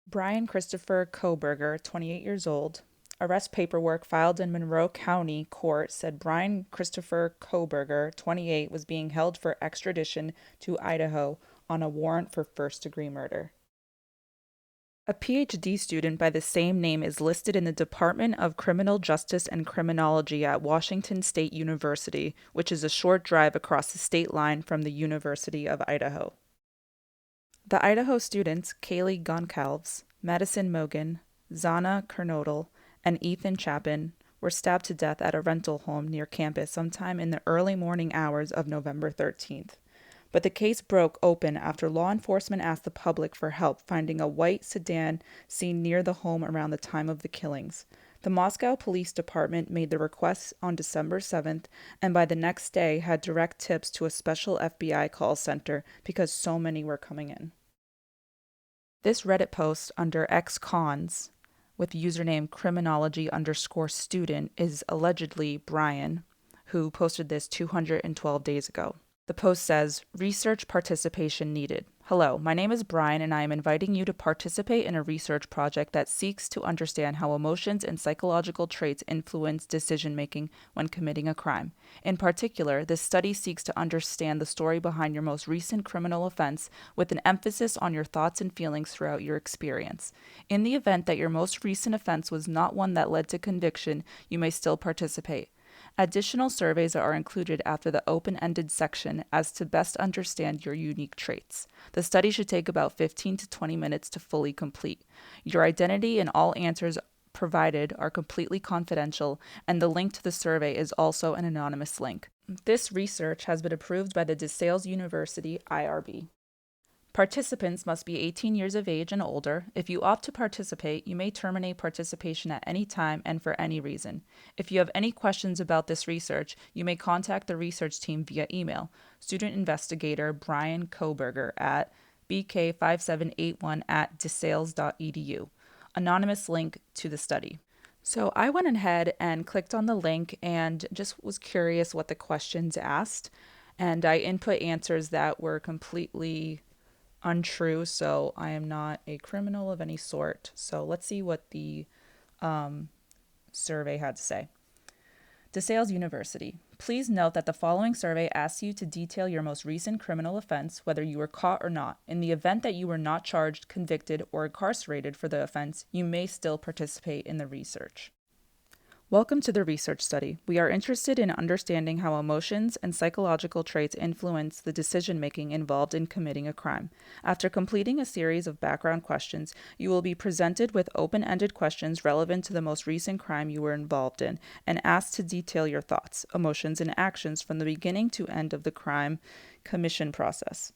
Bryan Christopher Kohberger, 28 years old. Arrest paperwork filed in Monroe County Court said Bryan Christopher Kohberger, 28, was being held for extradition to Idaho on a warrant for first-degree murder. A PhD student by the same name is listed in the Department of Criminal Justice and Criminology at Washington State University, which is a short drive across the state line from the University of Idaho. The Idaho students, Kaylee Goncalves, Madison Mogan, Zana Kernodle, and Ethan Chapin, were stabbed to death at a rental home near campus sometime in the early morning hours of November 13th. But the case broke open after law enforcement asked the public for help finding a white sedan seen near the home around the time of the killings. The Moscow Police Department made the request on December 7th, and by the next day had direct tips to a special FBI call center because so many were coming in. This Reddit post under ex-cons with username criminology_student is allegedly Brian, who posted this 212 days ago. The post says, research participation needed. Hello, my name is Brian and I am inviting you to participate in a research project that seeks to understand how emotions and psychological traits influence decision-making when committing a crime. In particular, this study seeks to understand the story behind your most recent criminal offense with an emphasis on your thoughts and feelings throughout your experience. In the event that your most recent offense was not one that led to conviction, you may still participate. Additional surveys are included after the open-ended section as to best understand your unique traits. The study should take about 15 to 20 minutes to fully complete. Your identity and all answers provided are completely confidential, and the link to the survey is also an anonymous link. This research has been approved by the DeSales University IRB. Participants must be 18 years of age and older. If you opt to participate, you may terminate participation at any time and for any reason. If you have any questions about this research, you may contact the research team via email. Student investigator Brian Kohberger at bk5781@desales.edu. Anonymous link to the study. So I went ahead and clicked on the link and just was curious what the questions asked. And I input answers that were completely untrue, so I am not a criminal of any sort. So let's see what the survey had to say. DeSales University. Please note that the following survey asks you to detail your most recent criminal offense, whether you were caught or not. In the event that you were not charged, convicted, or incarcerated for the offense, you may still participate in the research. Welcome to the research study. We are interested in understanding how emotions and psychological traits influence the decision-making involved in committing a crime. After completing a series of background questions, you will be presented with open-ended questions relevant to the most recent crime you were involved in and asked to detail your thoughts, emotions, and actions from the beginning to end of the crime commission process.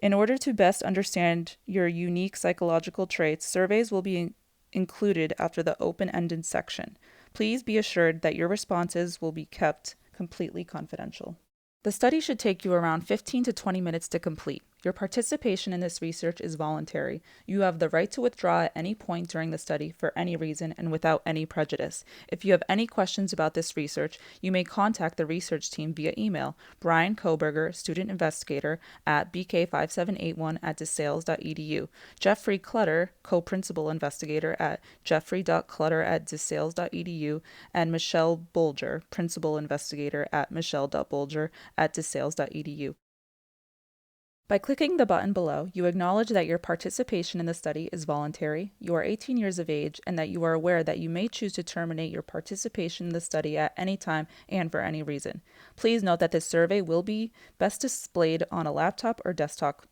In order to best understand your unique psychological traits, surveys will be included after the open-ended section. Please be assured that your responses will be kept completely confidential. The study should take you around 15 to 20 minutes to complete. Your participation in this research is voluntary. You have the right to withdraw at any point during the study for any reason and without any prejudice. If you have any questions about this research, you may contact the research team via email, Brian Kohberger, student investigator, at bk5781@desales.edu, Jeffrey Clutter, co-principal investigator, at jeffrey.clutter@desales.edu, and Michelle Bolger, principal investigator, at michelle.bolger@desales.edu. By clicking the button below, you acknowledge that your participation in the study is voluntary, you are 18 years of age, and that you are aware that you may choose to terminate your participation in the study at any time and for any reason. Please note that this survey will be best displayed on a laptop or desktop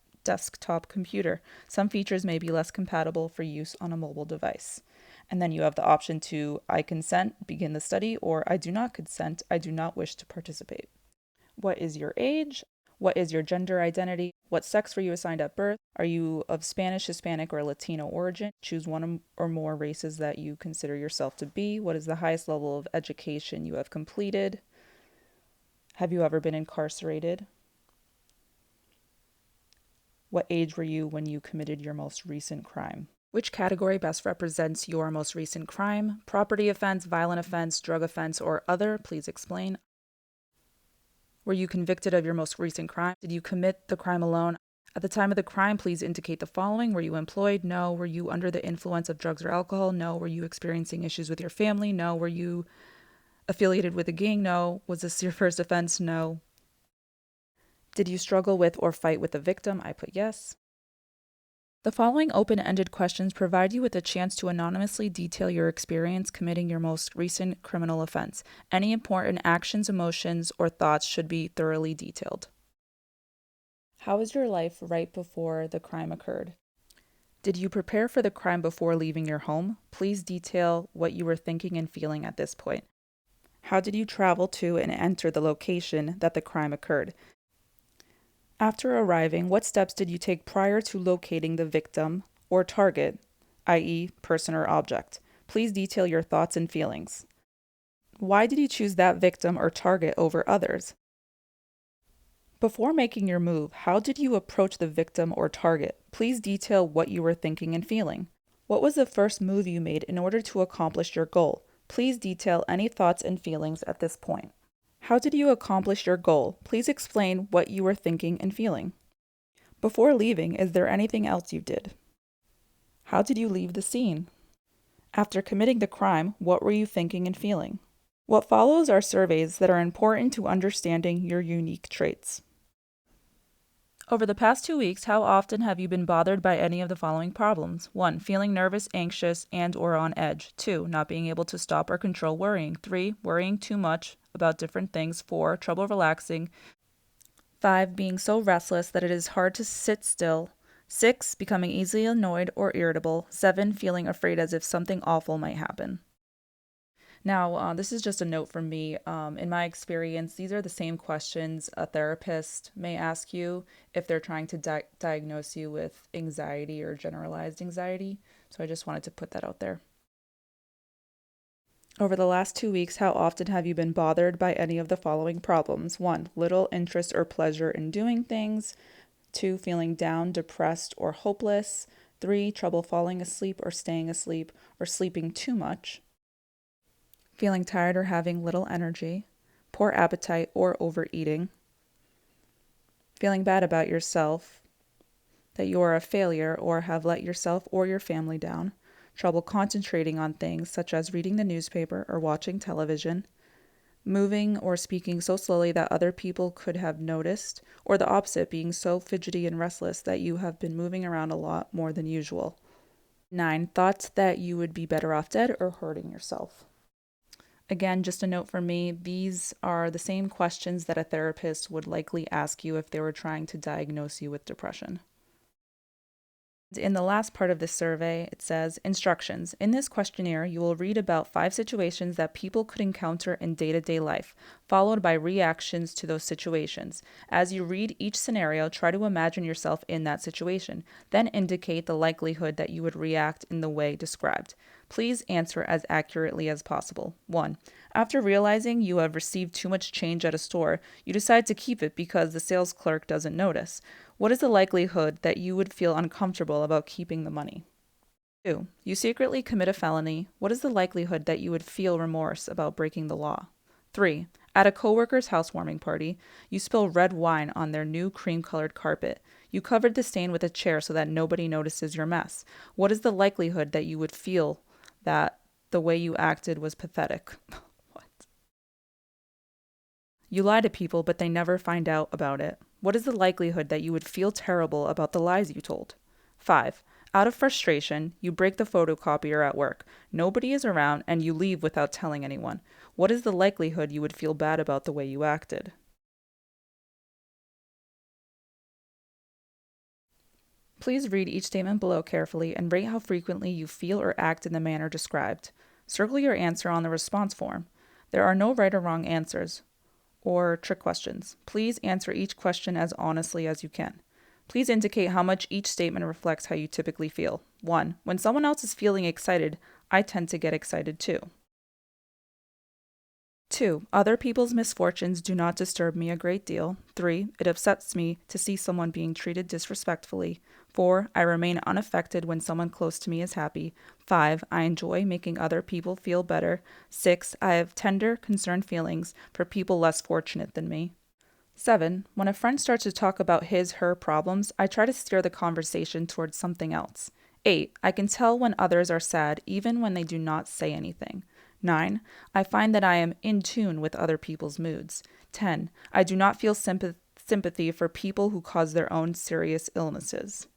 computer. Some features may be less compatible for use on a mobile device. And then you have the option to I consent, begin the study, or I do not consent, I do not wish to participate. What is your age? What is your gender identity? What sex were you assigned at birth? Are you of Spanish, Hispanic, or Latino origin? Choose one or more races that you consider yourself to be. What is the highest level of education you have completed? Have you ever been incarcerated? What age were you when you committed your most recent crime? Which category best represents your most recent crime? Property offense, violent offense, drug offense, or other? Please explain. Were you convicted of your most recent crime? Did you commit the crime alone? At the time of the crime, please indicate the following. Were you employed? No. Were you under the influence of drugs or alcohol? No. Were you experiencing issues with your family? No. Were you affiliated with a gang? No. Was this your first offense? No. Did you struggle with or fight with the victim? I put yes. The following open-ended questions provide you with a chance to anonymously detail your experience committing your most recent criminal offense. Any important actions, emotions, or thoughts should be thoroughly detailed. How was your life right before the crime occurred? Did you prepare for the crime before leaving your home? Please detail what you were thinking and feeling at this point. How did you travel to and enter the location that the crime occurred? After arriving, what steps did you take prior to locating the victim or target, i.e., person or object? Please detail your thoughts and feelings. Why did you choose that victim or target over others? Before making your move, how did you approach the victim or target? Please detail what you were thinking and feeling. What was the first move you made in order to accomplish your goal? Please detail any thoughts and feelings at this point. How did you accomplish your goal? Please explain what you were thinking and feeling. Before leaving, is there anything else you did? How did you leave the scene? After committing the crime, what were you thinking and feeling? What follows are surveys that are important to understanding your unique traits. Over the past 2 weeks, how often have you been bothered by any of the following problems? 1. Feeling nervous, anxious, and or on edge. 2. Not being able to stop or control worrying. 3. Worrying too much about different things. 4. Trouble relaxing. 5. Being so restless that it is hard to sit still. 6. Becoming easily annoyed or irritable. 7. Feeling afraid as if something awful might happen. Now, this is just a note from me. In my experience, these are the same questions a therapist may ask you if they're trying to diagnose you with anxiety or generalized anxiety. So I just wanted to put that out there. Over the last 2 weeks, how often have you been bothered by any of the following problems? 1. Little interest or pleasure in doing things. 2. Feeling down, depressed, or hopeless. 3. Trouble falling asleep or staying asleep or sleeping too much. Feeling tired or having little energy, poor appetite or overeating, feeling bad about yourself, that you are a failure or have let yourself or your family down, trouble concentrating on things such as reading the newspaper or watching television, moving or speaking so slowly that other people could have noticed, or the opposite, being so fidgety and restless that you have been moving around a lot more than usual. 9. Thoughts that you would be better off dead or hurting yourself. Again, just a note from me, these are the same questions that a therapist would likely ask you if they were trying to diagnose you with depression. In the last part of this survey, it says, instructions. In this questionnaire, you will read about 5 situations that people could encounter in day-to-day life, followed by reactions to those situations. As you read each scenario, try to imagine yourself in that situation, then indicate the likelihood that you would react in the way described. Please answer as accurately as possible. 1. After realizing you have received too much change at a store, you decide to keep it because the sales clerk doesn't notice. What is the likelihood that you would feel uncomfortable about keeping the money? 2. You secretly commit a felony. What is the likelihood that you would feel remorse about breaking the law? 3. At a coworker's housewarming party, you spill red wine on their new cream-colored carpet. You covered the stain with a chair so that nobody notices your mess. What is the likelihood that you would feel that the way you acted was pathetic? What? You lie to people, but they never find out about it. What is the likelihood that you would feel terrible about the lies you told? 5. Out of frustration, you break the photocopier at work. Nobody is around, and you leave without telling anyone. What is the likelihood you would feel bad about the way you acted? Please read each statement below carefully and rate how frequently you feel or act in the manner described. Circle your answer on the response form. There are no right or wrong answers or trick questions. Please answer each question as honestly as you can. Please indicate how much each statement reflects how you typically feel. 1. When someone else is feeling excited, I tend to get excited too. 2. Other people's misfortunes do not disturb me a great deal. 3. It upsets me to see someone being treated disrespectfully. 4. I remain unaffected when someone close to me is happy. 5. I enjoy making other people feel better. 6. I have tender, concerned feelings for people less fortunate than me. 7. When a friend starts to talk about her problems, I try to steer the conversation towards something else. 8. I can tell when others are sad even when they do not say anything. 9. I find that I am in tune with other people's moods. 10. I do not feel sympathy for people who cause their own serious illnesses.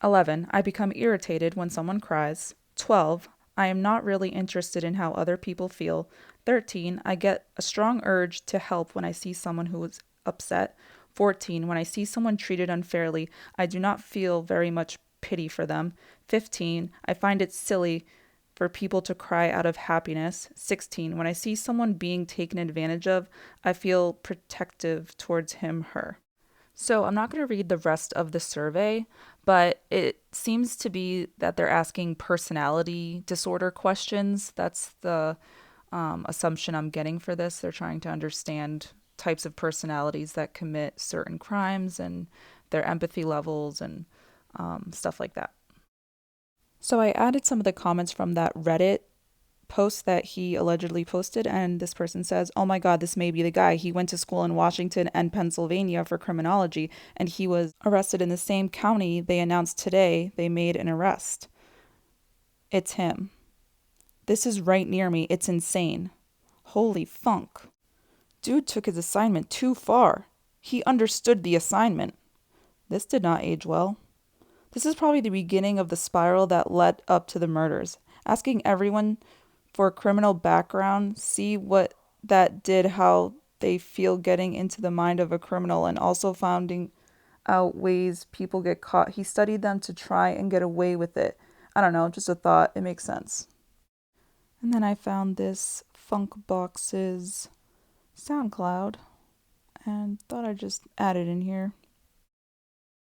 11. I become irritated when someone cries. 12. I am not really interested in how other people feel. 13. I get a strong urge to help when I see someone who is upset. 14. When I see someone treated unfairly, I do not feel very much pity for them. 15. I find it silly for people to cry out of happiness. 16. When I see someone being taken advantage of, I feel protective towards him, her. So I'm not going to read the rest of the survey, but it seems to be that they're asking personality disorder questions. That's the assumption I'm getting for this. They're trying to understand types of personalities that commit certain crimes and their empathy levels and stuff like that. So I added some of the comments from that Reddit post that he allegedly posted, and this person says, "Oh my god, this may be the guy. He went to school in Washington and Pennsylvania for criminology, and he was arrested in the same county they announced today they made an arrest. It's him. This is right near me. It's insane. Holy funk. Dude took his assignment too far. He understood the assignment. This did not age well. This is probably the beginning of the spiral that led up to the murders. Asking everyone for a criminal background, see what that did, how they feel getting into the mind of a criminal, and also finding out ways people get caught. He studied them to try and get away with it. I don't know, just a thought. It makes sense." And then I found this Funkbox's SoundCloud and thought I'd just add it in here.